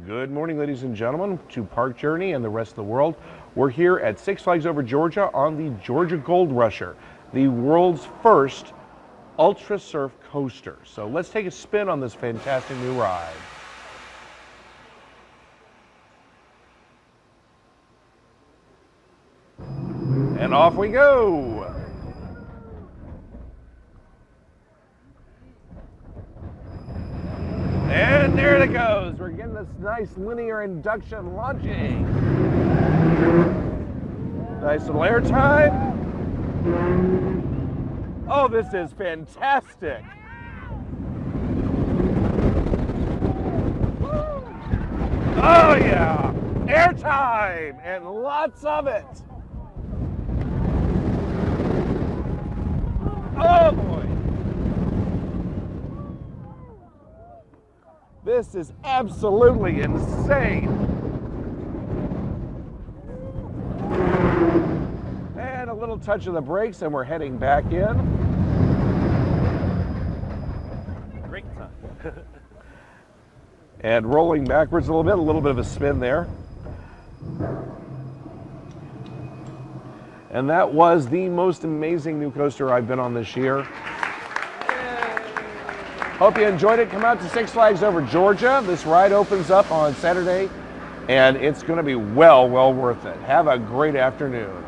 Good morning, ladies and gentlemen, to Park Journey and the rest of the world. We're here at Six Flags Over Georgia on the Georgia Gold Rusher, the world's first ultra surf coaster. So let's take a spin on this fantastic new ride. And off we go. And there it goes. We're getting this nice linear induction launching. Nice little air time. Oh, this is fantastic. Oh yeah, air time and lots of it. Oh boy. This is absolutely insane. And a little touch of the brakes and we're heading back in. Great time. And rolling backwards a little bit of a spin there. And that was the most amazing new coaster I've been on this year. Hope you enjoyed it. Come out to Six Flags Over Georgia. This ride opens up on Saturday, and it's going to be well worth it. Have a great afternoon.